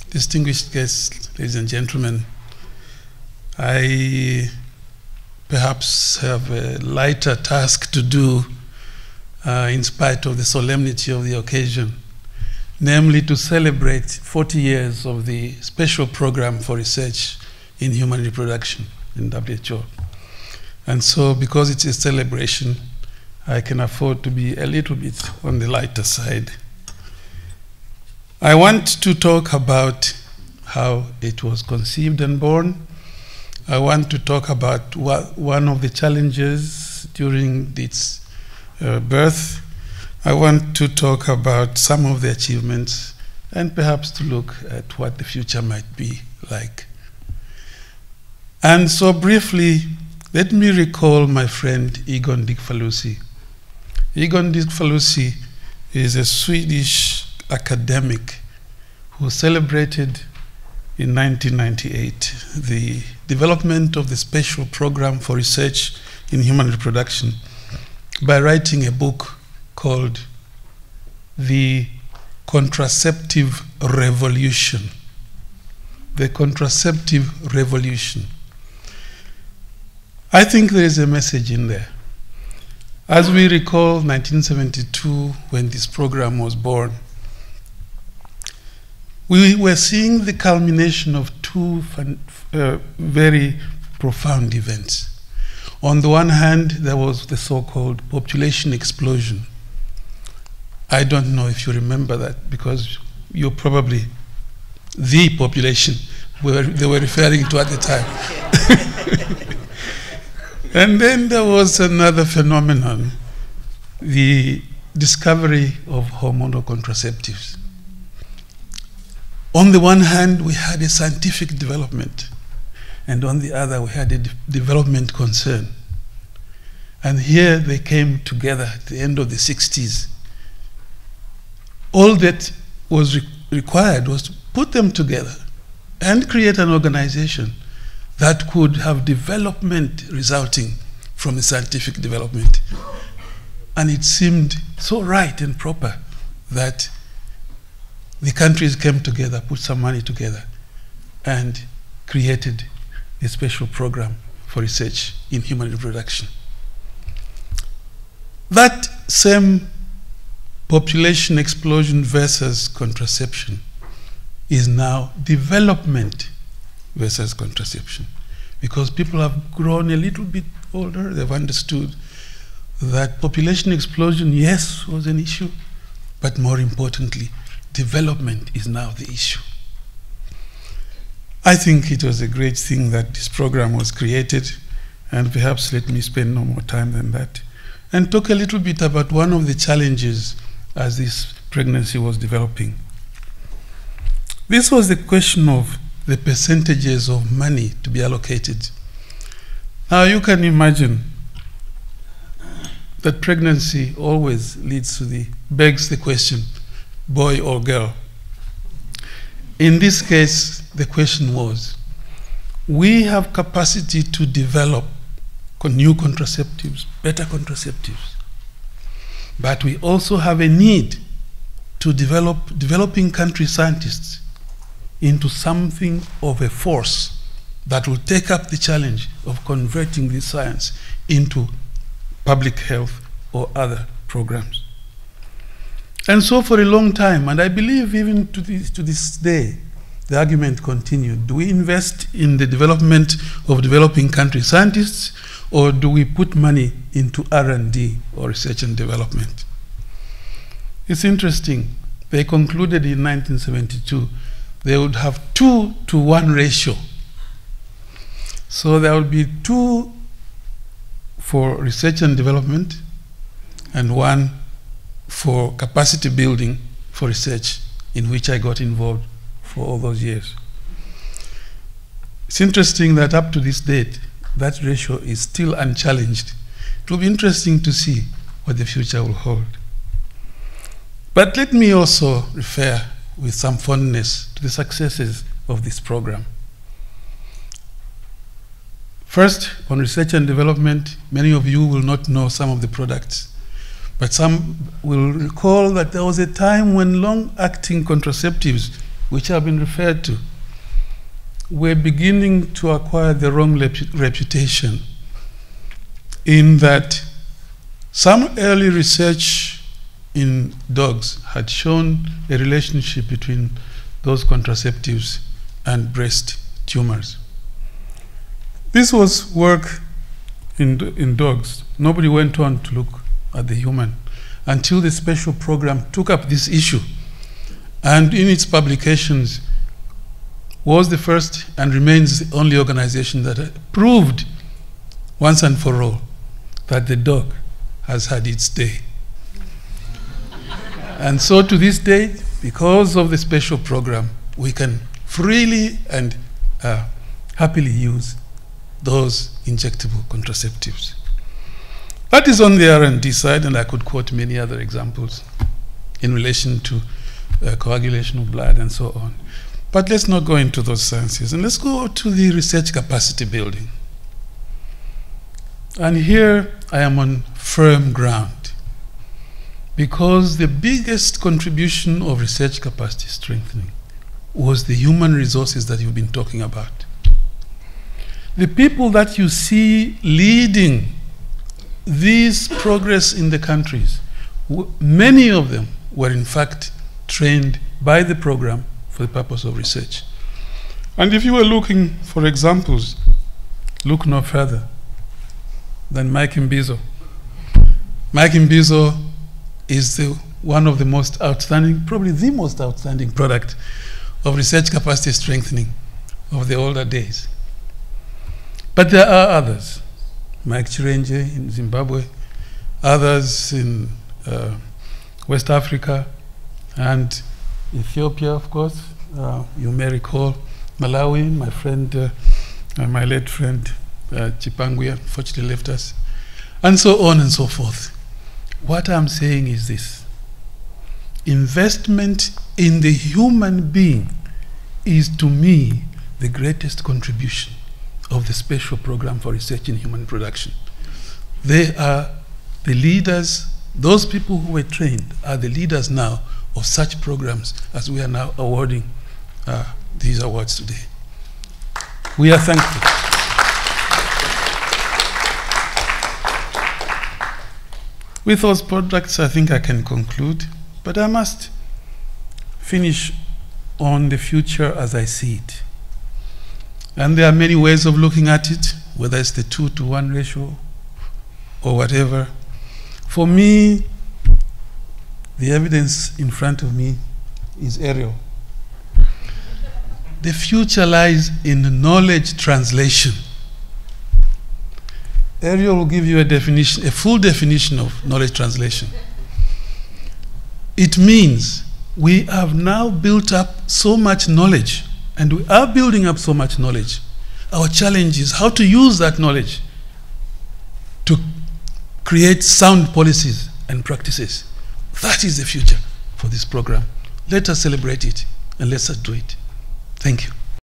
distinguished guests, ladies and gentlemen, I perhaps have a lighter task to do in spite of the solemnity of the occasion, namely to celebrate 40 years of the Special Program for Research in Human Reproduction in WHO. And so because it's a celebration, I can afford to be a little bit on the lighter side. I want to talk about how it was conceived and born. I want to talk about one of the challenges during its birth. I want to talk about some of the achievements and perhaps to look at what the future might be like. And so briefly, let me recall my friend Egon Dick-Falussi. Egon Dick-Falussi is a Swedish academic who celebrated in 1998 the development of the Special Program for Research in Human Reproduction by writing a book called The Contraceptive Revolution. The Contraceptive Revolution. I think there is a message in there. As we recall 1972, when this program was born, we were seeing the culmination of two very profound events. On the one hand, there was the so-called population explosion. I don't know if you remember that, because you're probably the population they were referring to at the time. And then there was another phenomenon, the discovery of hormonal contraceptives. On the one hand, we had a scientific development, and on the other, we had a development concern. And here they came together at the end of the 60s. All that was required was to put them together and create an organization that could have development resulting from the scientific development. And it seemed so right and proper that the countries came together, put some money together, and created a special program for research in human reproduction. That same population explosion versus contraception is now development versus contraception, because people have grown a little bit older. They've understood that population explosion, yes, was an issue, but more importantly, development is now the issue. I think it was a great thing that this program was created, and perhaps let me spend no more time than that, and talk a little bit about one of the challenges as this pregnancy was developing. This was the question of the percentages of money to be allocated. Now you can imagine that pregnancy always begs the question, boy or girl. In this case, the question was, we have capacity to develop new contraceptives, better contraceptives, but we also have a need to develop developing country scientists into something of a force that will take up the challenge of converting this science into public health or other programs. And so for a long time, and I believe even to this day, the argument continued. Do we invest in the development of developing country scientists, or do we put money into R&D, or research and development? It's interesting. They concluded in 1972 they would have 2-to-1 ratio. So there would be 2 for research and development and 1 for capacity building for research, in which I got involved for all those years. It's interesting that up to this date, that ratio is still unchallenged. It will be interesting to see what the future will hold. But let me also refer with some fondness to the successes of this program. First, on research and development, many of you will not know some of the products, but some will recall that there was a time when long-acting contraceptives which have been referred to, were beginning to acquire the wrong reputation, in that some early research in dogs had shown a relationship between those contraceptives and breast tumors. This was work in dogs. Nobody went on to look at the human until the special program took up this issue, and in its publications was the first and remains the only organization that proved once and for all that the dog has had its day. And so to this day, because of the special program, we can freely and happily use those injectable contraceptives. That is on the R&D side, and I could quote many other examples in relation to coagulation of blood and so on. But let's not go into those sciences, and let's go to the research capacity building. And here I am on firm ground, because the biggest contribution of research capacity strengthening was the human resources that you've been talking about. The people that you see leading this progress in the countries, many of them were in fact trained by the program for the purpose of research. And if you were looking for examples, look no further than Mike Mbizo. Mike Mbizo is one of the most outstanding, probably the most outstanding product of research capacity strengthening of the older days. But there are others, Mike Chirenje in Zimbabwe, others in West Africa, and Ethiopia, of course. You may recall Malawi, my friend, my late friend Chipangwe, unfortunately left us, and so on and so forth. What I'm saying is this: investment in the human being is, to me, the greatest contribution of the special program for research in human production. They are the leaders. Those people who were trained are the leaders now of such programs as we are now awarding these awards today. We are thankful. With those products, I think I can conclude, but I must finish on the future as I see it. And there are many ways of looking at it, whether it's the 2-to-1 ratio or whatever. For me, the evidence in front of me is aerial. The future lies in knowledge translation. Ariel will give you a definition, a full definition of knowledge translation. It means we have now built up so much knowledge, and we are building up so much knowledge. Our challenge is how to use that knowledge to create sound policies and practices. That is the future for this program. Let us celebrate it, and let us do it. Thank you.